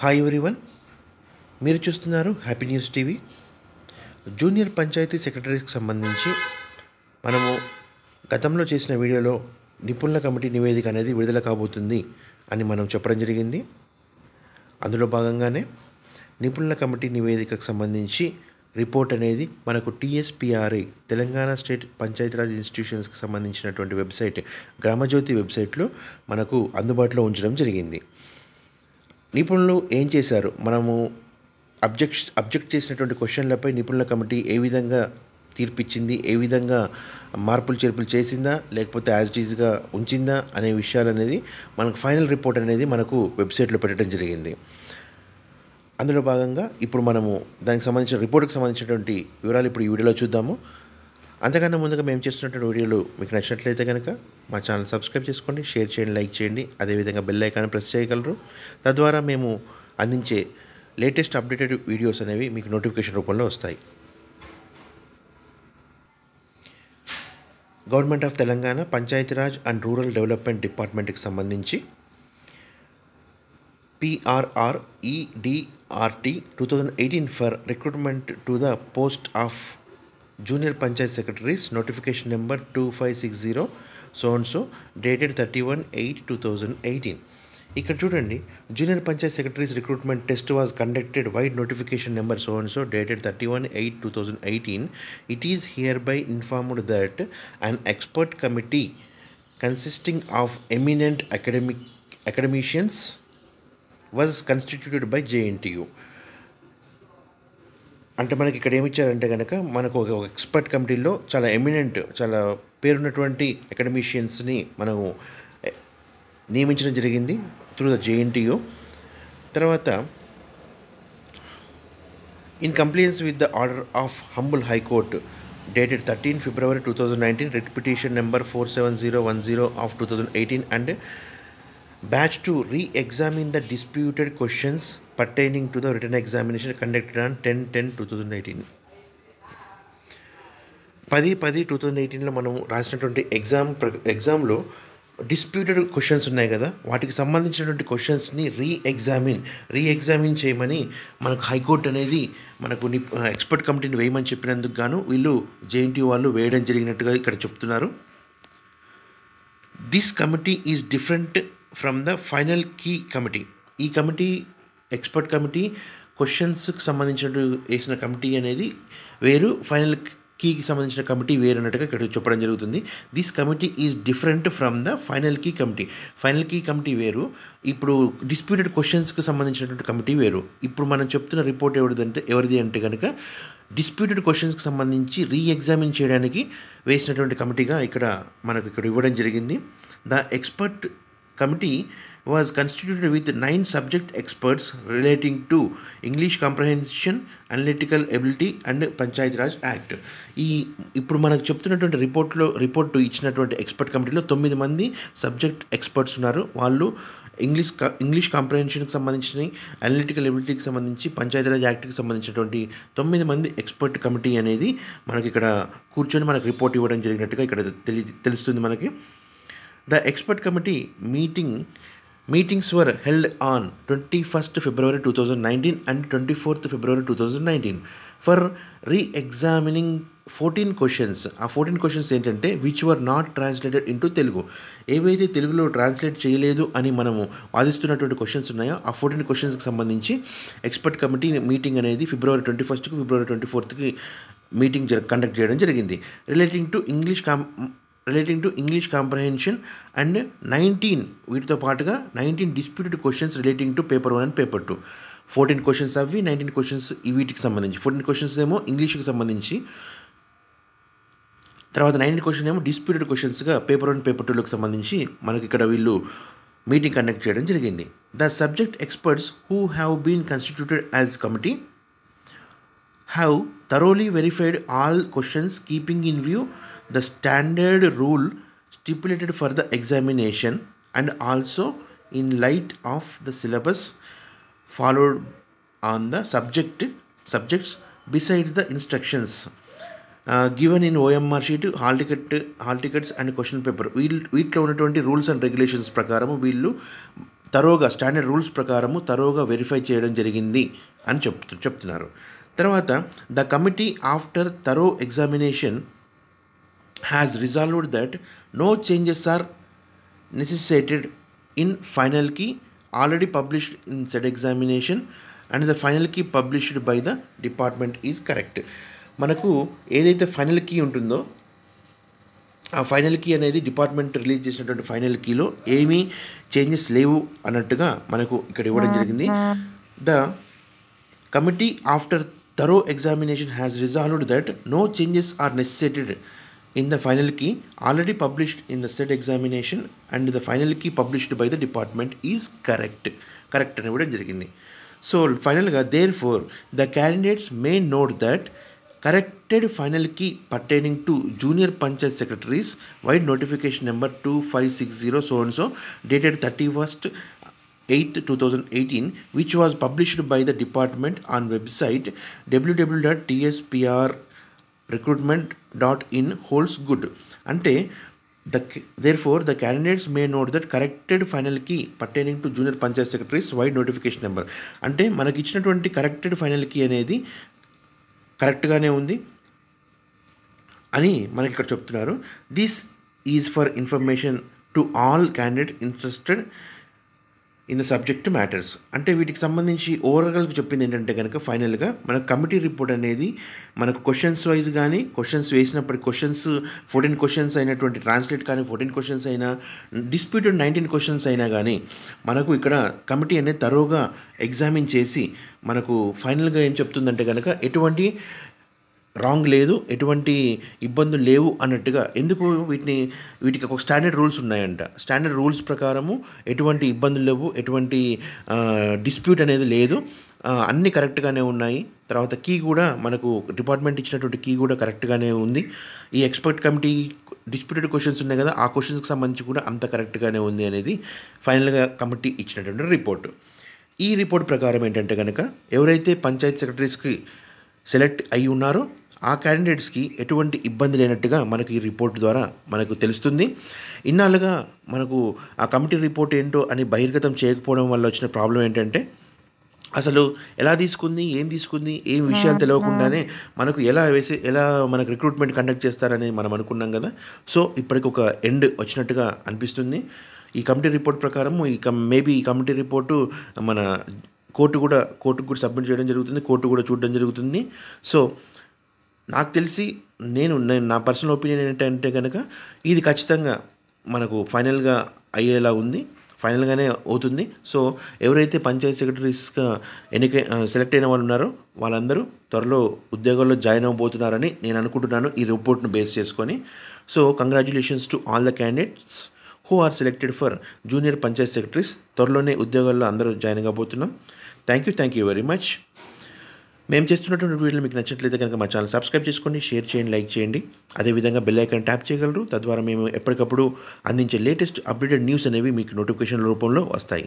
Hi everyone, మీరు చూస్తున్నారు happy news TV. Junior panchayat సెక్రటరీకి సంబంధించి మనము గతంలో చేసిన వీడియోలో నిపుణుల కమిటీ నివేదిక అనేది విడుదల కాబోతుంది అని మనం చెప్పడం జరిగింది. అందులో భాగంగానే నిపుణుల కమిటీ నివేదికకు సంబంధించి రిపోర్ట్ అనేది మనకు టీఎస్పీఆర్ఐ తెలంగాణ స్టేట్ పంచాయతీరాజ్ ఇన్స్టిట్యూషన్స్కి సంబంధించినటువంటి వెబ్సైట్ గ్రామజ్యోతి వెబ్సైట్లో మనకు అందుబాటులో ఉంచడం జరిగింది. నిపుణులు ఏం చేశారు, మనము అబ్జెక్ట్ చేసినటువంటి క్వశ్చన్లపై నిపుణుల కమిటీ ఏ విధంగా తీర్పిచ్చింది, ఏ విధంగా మార్పులు చేర్పులు చేసిందా లేకపోతే యాజ్ ఇట్ ఈజ్గా ఉంచిందా అనే విషయాలు అనేది మనకు ఫైనల్ రిపోర్ట్ అనేది మనకు వెబ్సైట్లో పెట్టడం జరిగింది. అందులో భాగంగా ఇప్పుడు మనము దానికి సంబంధించిన రిపోర్ట్కి సంబంధించినటువంటి వివరాలు ఇప్పుడు ఈ వీడియోలో చూద్దాము. అంతకన్నా ముందుగా మేము చేస్తున్నటువంటి వీడియోలు మీకు నచ్చినట్లయితే కనుక మా ఛానల్ సబ్స్క్రైబ్ చేసుకోండి, షేర్ చేయండి, లైక్ చేయండి. అదేవిధంగా బెల్ ఐకాన్ ప్రెస్ చేయగలరు. తద్వారా మేము అందించే లేటెస్ట్ అప్డేటెడ్ వీడియోస్ అనేవి మీకు నోటిఫికేషన్ రూపంలో వస్తాయి. Government of Telangana Panchayati Raj and rural development డిపార్ట్మెంట్కి సంబంధించి PRREDRT 2018 for recruitment to the post of junior panchayat secretaries notification number 2560 so and so dated 31/8/2018. ఇక్కడ చూడండి, junior panchayat secretaries recruitment test was conducted wide notification number so and so dated 31/8/2018. It is here by informed that an expert committee consisting of eminent academicians was constituted by JNTU. అంటే మనకి ఇక్కడ ఏమిచ్చారంటే కనుక మనకు ఒక expert కమిటీలో చాలా eminent, చాలా పేరున్నటువంటి అకాడమిషియన్స్ని మనము నియమించడం జరిగింది త్రూ ద JNTU. తర్వాత in complains with the order of humble high court dated 13 February 2019, writ petition number 47010 of 2018 and batch to re-examine the disputed questions pertaining to the written examination conducted on 10/10/2018. 10/10/2018లో మనం రాసినటువంటి ఎగ్జామ్లో disputed questions ఉన్నాయి కదా, వాటికి సంబంధించినటువంటి క్వశ్చన్స్ని re-examine చేయమని మనకు హైకోర్టు అనేది మనకు ఎక్స్పర్ట్ కమిటీని వేయమని చెప్పినందుకు గాను వీళ్ళు JNTU వాళ్ళు వేయడం జరిగినట్టుగా ఇక్కడ చెప్తున్నారు. This committee is different from the final key committee. ఈ కమిటీ ఎక్స్పర్ట్ కమిటీ క్వశ్చన్స్కి సంబంధించిన వేసిన కమిటీ అనేది వేరు, ఫైనల్ కీకి సంబంధించిన కమిటీ వేరు అన్నట్టుగా ఇక్కడ చెప్పడం జరుగుతుంది. This committee is different from the final key committee. Final key committee వేరు, ఇప్పుడు డిస్ప్యూటెడ్ క్వశ్చన్స్కి సంబంధించినటువంటి కమిటీ వేరు. ఇప్పుడు మనం చెప్తున్న రిపోర్ట్ ఎవరిది అంటే కనుక డిస్ప్యూటెడ్ క్వశ్చన్స్కి సంబంధించి రీఎగ్జామిన్ చేయడానికి వేసినటువంటి కమిటీగా ఇక్కడ మనకు ఇక్కడ ఇవ్వడం జరిగింది. The expert committee was constituted with 9 subject experts relating to English comprehension, analytical ability and Panchayat Raj Act. ఇప్పుడు మనకు చెప్తున్నటువంటి రిపోర్టు ఇచ్చినటువంటి ఎక్స్పర్ట్ కమిటీలో 9 మంది సబ్జెక్ట్ ఎక్స్పర్ట్స్ ఉన్నారు. వాళ్ళు ఇంగ్లీష్ కాంప్రహెన్షన్కి సంబంధించిన, అనలిటికల్ ఎబిలిటీకి సంబంధించి, పంచాయతీరాజ్ యాక్ట్కి సంబంధించినటువంటి 9 మంది ఎక్స్పర్ట్ కమిటీ అనేది మనకి ఇక్కడ కూర్చొని మనకు రిపోర్ట్ ఇవ్వడం జరిగినట్టుగా ఇక్కడ తెలుస్తుంది మనకి. The expert committee meetings were held on 21st February 2019 and 24th February 2019 for re-examining 14 questions. ఆ 14 questions ఏంటంటే which were not translated into Telugu. ఏవైతే తెలుగులో ట్రాన్స్లేట్ చేయలేదు అని మనము వాదిస్తున్నటువంటి క్వశ్చన్స్ ఉన్నాయో ఆ 14 క్వశ్చన్స్కి సంబంధించి ఎక్స్పర్ట్ కమిటీ మీటింగ్ అనేది February 21st February 24th meeting conduct చేయడం జరిగింది. Relating to English comprehension and 19 వీటితో పాటుగా 19 disputed questions relating to paper 1 and paper 2. 14 questions అవి, 19 క్వశ్చన్స్ వీటికి సంబంధించి. 14 క్వశ్చన్స్ ఏమో ఇంగ్లీష్కి సంబంధించి, తర్వాత 19 క్వశ్చన్ ఏమో డిస్ప్యూటెడ్ క్వశ్చన్స్గా పేపర్ 1 పేపర్ 2లకు సంబంధించి మనకి ఇక్కడ వీళ్ళు మీటింగ్ కండక్ట్ చేయడం జరిగింది. The subject experts who have been constituted as committee have thoroughly verified all questions keeping in view the standard rule stipulated for the examination and also in light of the syllabus followed on the subjects besides the instructions given in OMR sheet, hall tickets and question paper. వీటిలో ఉన్నటువంటి rules and regulations ప్రకారం వీళ్ళు తరోగా standard rules ప్రకారము తరోగా verify చేయడం జరిగింది అని చెప్తున్నారు. తర్వాత the committee after thorough examination has resolved that no changes are necessitated in final key already published in said examination and the final key published by the department is correct. మనకు ఏదైతే final key ఉంటుందో ఆ final key అనేది department release చేసినటువంటి final కీలో ఏమీ changes లేవు అన్నట్టుగా మనకు ఇక్కడ ఇవ్వడం జరిగింది. The committee after thorough examination has resolved that no changes are necessitated in the final key already published in the said examination and the final key published by the department is correct అని ఇవ్వడం జరిగింది. So ఫైనల్గా therefore the candidates may note that corrected final key pertaining to junior panchayat secretaries wide notification number 2560 so and so dated 31st 8th 2018 which was published by the department on website www.tspr-recruitment.in holds good. అంటే therefore the candidates may note that corrected final key pertaining to junior panchayat secretaries wide notification number అంటే మనకి ఇచ్చినటువంటి corrected final key అనేది కరెక్ట్గానే ఉంది అని మనకి ఇక్కడ చెప్తున్నారు. This is for information to all candidate interested in the subject matters. అంటే వీటికి సంబంధించి ఓవరాల్గా చెప్పింది ఏంటంటే కనుక ఫైనల్గా మన కమిటీ రిపోర్ట్ అనేది మనకు క్వశ్చన్స్ వైజ్ కానీ క్వశ్చన్స్ వేసినప్పటి క్వశ్చన్స్ 14 క్వశ్చన్స్ అయినటువంటి ట్రాన్స్లేట్ కానీ 14 క్వశ్చన్స్ అయినా డిస్ప్యూటెడ్ 19 క్వశ్చన్స్ అయినా కానీ మనకు ఇక్కడ కమిటీ అనేది తరోగా ఎగ్జామిన్ చేసి మనకు ఫైనల్గా ఏం చెప్తుందంటే కనుక ఎటువంటి రాంగ్ లేదు, ఎటువంటి ఇబ్బందులు లేవు అన్నట్టుగా. ఎందుకు వీటికి ఒక స్టాండర్డ్ రూల్స్ ఉన్నాయంట. స్టాండర్డ్ రూల్స్ ప్రకారము ఎటువంటి ఇబ్బందులు లేవు, ఎటువంటి డిస్ప్యూట్ అనేది లేదు, అన్నీ కరెక్ట్గానే ఉన్నాయి. తర్వాత కీ కూడా మనకు డిపార్ట్మెంట్ ఇచ్చినటువంటి కీ కూడా కరెక్ట్గానే ఉంది. ఈ ఎక్స్పర్ట్ కమిటీ డిస్ప్యూటెడ్ క్వశ్చన్స్ ఉన్నాయి కదా, ఆ క్వశ్చన్స్కి సంబంధించి కూడా అంత కరెక్ట్గానే ఉంది అనేది ఫైనల్గా కమిటీ ఇచ్చినటువంటి రిపోర్టు. ఈ రిపోర్ట్ ప్రకారం ఏంటంటే కనుక ఎవరైతే పంచాయత్ సెక్రటరీస్కి సెలెక్ట్ అయి ఉన్నారో ఆ క్యాండిడేట్స్కి ఎటువంటి ఇబ్బంది లేనట్టుగా మనకు ఈ రిపోర్ట్ ద్వారా మనకు తెలుస్తుంది. ఇన్నాళ్ళుగా మనకు ఆ కమిటీ రిపోర్ట్ ఏంటో అని బహిర్గతం చేయకపోవడం వల్ల వచ్చిన ప్రాబ్లం ఏంటంటే అసలు ఎలా తీసుకుంది, ఏం విషయాలు తెలియకుండానే మనకు ఎలా మనకు రిక్రూట్మెంట్ కండక్ట్ చేస్తారని మనం అనుకున్నాం కదా. సో ఇప్పటికి ఒక ఎండ్ వచ్చినట్టుగా అనిపిస్తుంది. ఈ కమిటీ రిపోర్ట్ ప్రకారం మేబీ ఈ కమిటీ రిపోర్టు మన కోర్టుకు కూడా సబ్మిట్ చేయడం జరుగుతుంది, కోర్టు కూడా చూడడం జరుగుతుంది. సో నాకు తెలిసి నేను నా పర్సనల్ ఒపీనియన్ ఏంటంటే కనుక ఇది ఖచ్చితంగా మనకు ఫైనల్గా అయ్యేలా ఉంది, ఫైనల్గానే అవుతుంది. సో ఎవరైతే పంచాయత్ సెక్రటరీస్గా సెలెక్ట్ అయిన వాళ్ళు ఉన్నారో వాళ్ళందరూ త్వరలో ఉద్యోగాల్లో జాయిన్ అవ్వబోతున్నారని నేను అనుకుంటున్నాను ఈ రిపోర్ట్ను బేస్ చేసుకొని. So congratulations to all the candidates who are selected for junior panchayat secretaries. త్వరలోనే ఉద్యోగాల్లో అందరూ జాయిన్ కాబోతున్నాం. Thank you very much. మేము చేస్తున్నటువంటి వీడియోలు మీకు నచ్చినట్లయితే కనుక మా ఛానల్ సబ్స్క్రైబ్ చేసుకోండి, షేర్ చేయండి, లైక్ చేయండి. అదేవిధంగా బెల్ ఐకాన్ ట్యాప్ చేయగలరు. తద్వారా మేము ఎప్పటికప్పుడు అందించే లేటెస్ట్ అప్డేటెడ్ న్యూస్ అనేవి మీకు నోటిఫికేషన్ రూపంలో వస్తాయి.